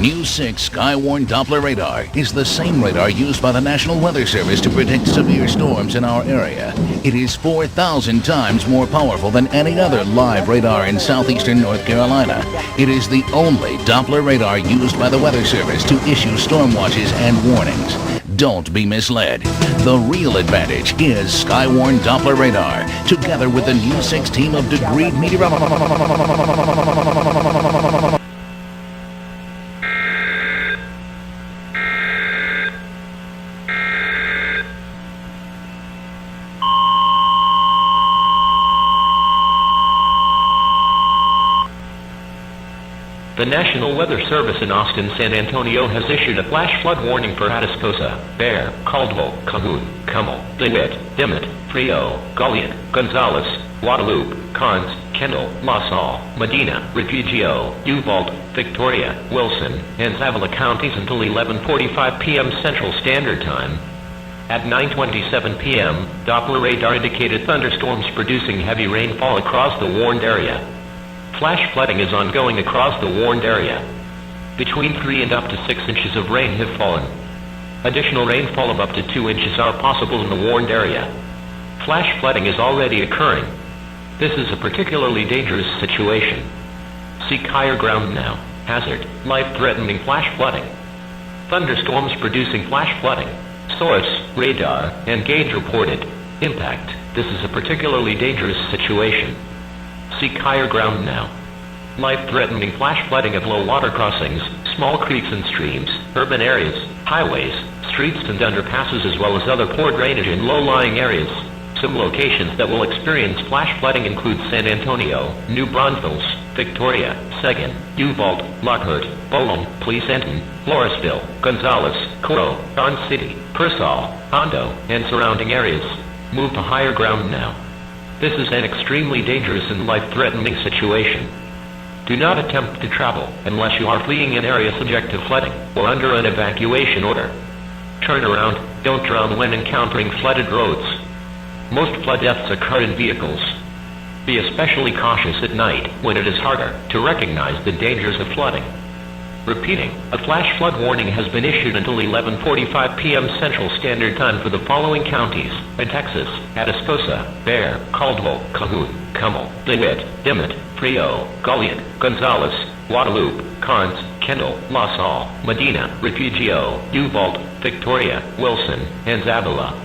New 6 Skywarn Doppler radar is the same radar used by the National Weather Service to predict severe storms in our area. It is 4,000 times more powerful than any other live radar in southeastern North Carolina. It is the only Doppler radar used by the Weather Service to issue storm watches and warnings. Don't be misled. The real advantage is Skywarn Doppler radar, together with the New 6 team of degreed meteorologists. The National Weather Service in Austin, San Antonio has issued a flash flood warning for Atascosa, Bear, Caldwell, Cahoon, Cummel, DeWitt, Dimmitt, Frio, Goliad, Gonzales, Guadalupe, Carnes, Kendall, La Salle, Medina, Refugio, Uvalde, Victoria, Wilson, and Zavala counties until 11:45 p.m. Central Standard Time. At 9:27 p.m., Doppler radar indicated thunderstorms producing heavy rainfall across the warned area. Flash flooding is ongoing across the warned area. Between 3 and up to 6 inches of rain have fallen. Additional rainfall of up to 2 inches are possible in the warned area. Flash flooding is already occurring. This is a particularly dangerous situation. Seek higher ground now. Hazard, life-threatening flash flooding. Thunderstorms producing flash flooding. Source, radar, and gauge reported. Impact, this is a particularly dangerous situation. Seek higher ground now. Life-threatening flash flooding of low water crossings, small creeks and streams, urban areas, highways, streets and underpasses, as well as other poor drainage in low-lying areas. Some locations that will experience flash flooding include San Antonio, New Braunfels, Victoria, Seguin, Uvalde, Lockhart, Bolton, Pleasanton, Floresville, Gonzales, Coro, Garden City, Pearsall, Hondo, and surrounding areas. Move to higher ground now. This is an extremely dangerous and life-threatening situation. Do not attempt to travel unless you are fleeing an area subject to flooding or under an evacuation order. Turn around, don't drown when encountering flooded roads. Most flood deaths occur in vehicles. Be especially cautious at night when it is harder to recognize the dangers of flooding. Repeating, a flash flood warning has been issued until 11:45 p.m. Central Standard Time for the following counties in Texas: Atascosa, Bear, Caldwell, Cahoon, Cummel, DeWitt, Dimmitt, Frio, Goliad, Gonzales, Guadalupe, Carnes, Kendall, La Salle, Medina, Refugio, Uvalde, Victoria, Wilson, and Zavala.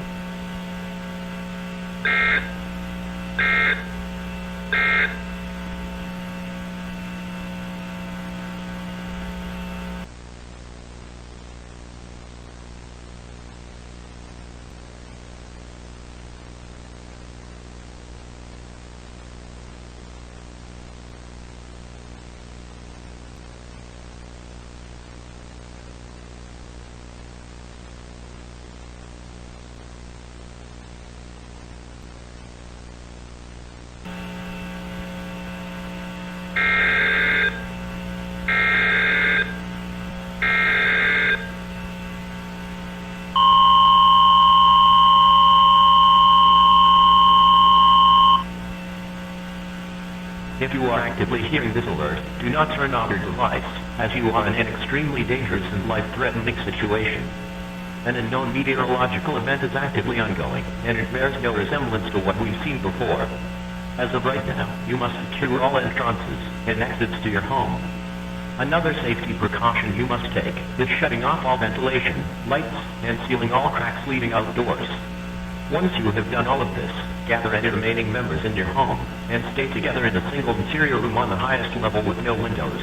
If you are actively hearing this alert, do not turn off your device, as you are in an extremely dangerous and life-threatening situation. An unknown meteorological event is actively ongoing, and it bears no resemblance to what we've seen before. As of right now, you must secure all entrances and exits to your home. Another safety precaution you must take is shutting off all ventilation, lights, and sealing all cracks leading outdoors. Once you have done all of this, gather any remaining members in your home, and stay together in a single interior room on the highest level with no windows.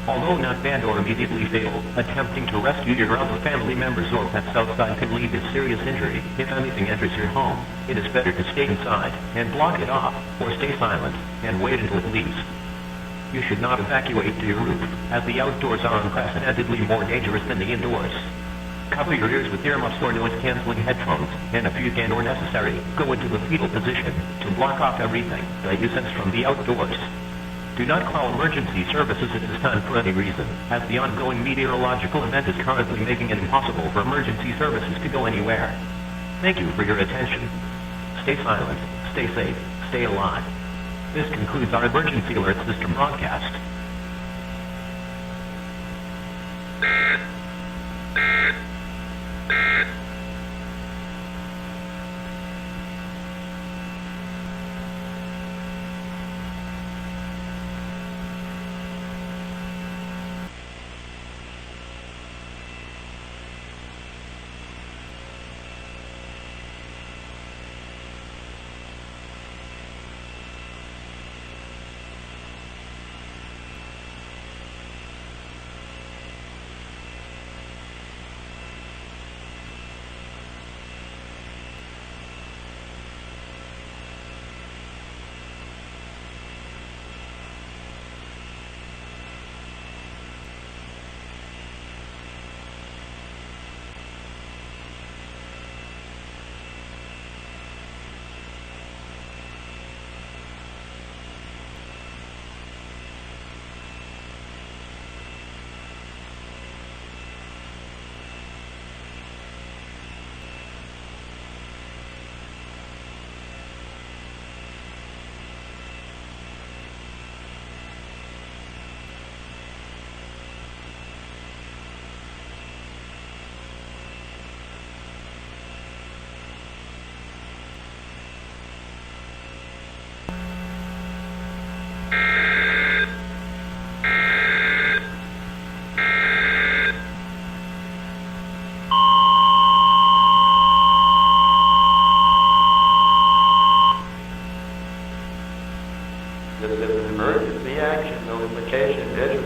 Although not banned or immediately fatal, attempting to rescue your other family members or pets outside can lead to serious injury. If anything enters your home, it is better to stay inside and block it off, or stay silent and wait until it leaves. You should not evacuate to your roof, as the outdoors are unprecedentedly more dangerous than the indoors. Cover your ears with earmuffs or noise-canceling headphones, and if you can or necessary, go into the fetal position to block off everything that you sense from the outdoors. Do not call emergency services at this time for any reason, as the ongoing meteorological event is currently making it impossible for emergency services to go anywhere. Thank you for your attention. Stay silent, stay safe, stay alive. This concludes our emergency alert system broadcast.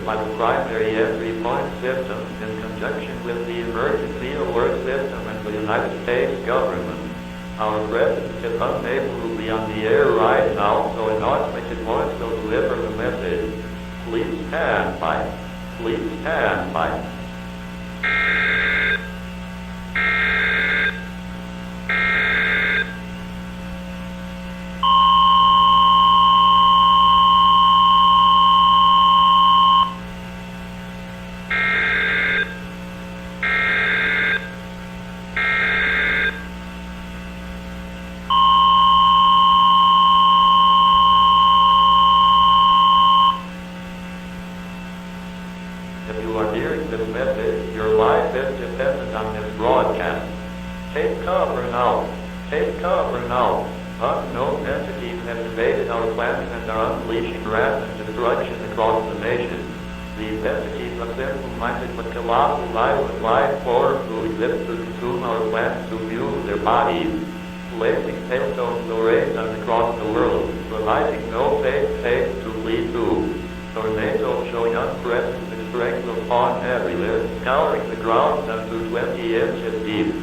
by the primary entry point system in conjunction with the emergency alert system and the United States government. Our president is unable to be on the air right now, so an automated voice will deliver the message. Please stand by. Please stand by. If you are hearing this message, your life is dependent on this broadcast. Take cover now. Take cover now. Unknown entities have invaded our planet and are unleashing wrath and destruction across the nation. These entities are simple-minded but colossal violent life forms who exist to consume our planet to fuel their bodies. Blazing hailstones will rain down across the world, providing no safe place to flee to. Tornadoes showing unprecedented strength upon everywhere, scouring the ground down to 20 inches deep.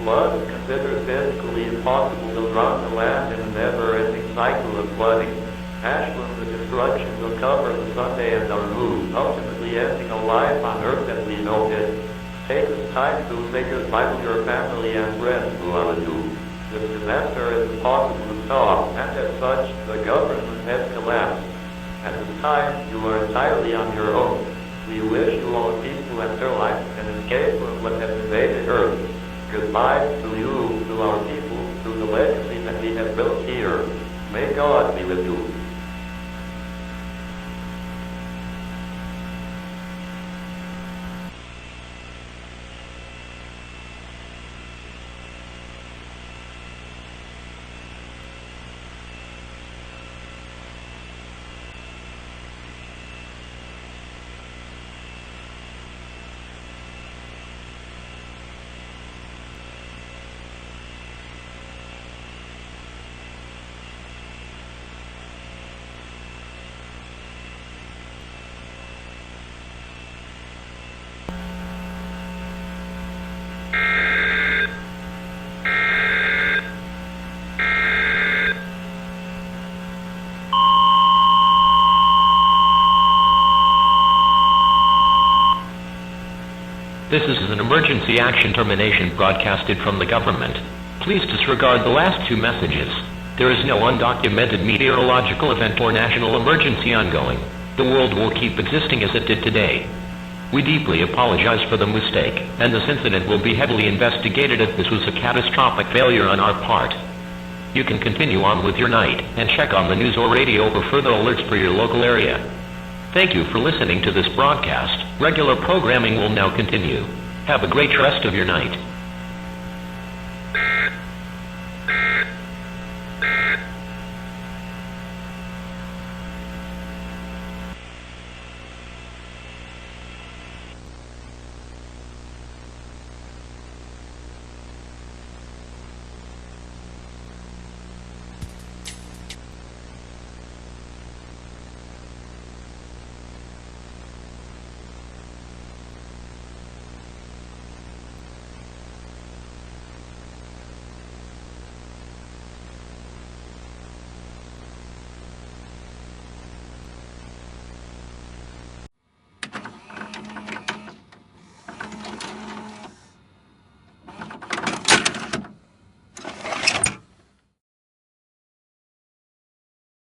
Flood is considered physically impossible to drown the land in a never-ending cycle of flooding. Ash from the destruction will cover the Sunday and our moon, ultimately ending a life on Earth as we know it. Take this time to say goodbye to your family and friends who are with you. This disaster is impossible to stop, and as such, the government has collapsed. At this time, you are entirely on your own. We wish you all a peaceful afterlife and escape from what has invaded Earth. Goodbye to you, to our people, to the legacy that we have built here. May God be with you. This is an emergency action termination broadcasted from the government. Please disregard the last two messages. There is no undocumented meteorological event or national emergency ongoing. The world will keep existing as it did today. We deeply apologize for the mistake, and this incident will be heavily investigated if this was a catastrophic failure on our part. You can continue on with your night, and check on the news or radio for further alerts for your local area. Thank you for listening to this broadcast. Regular programming will now continue. Have a great rest of your night.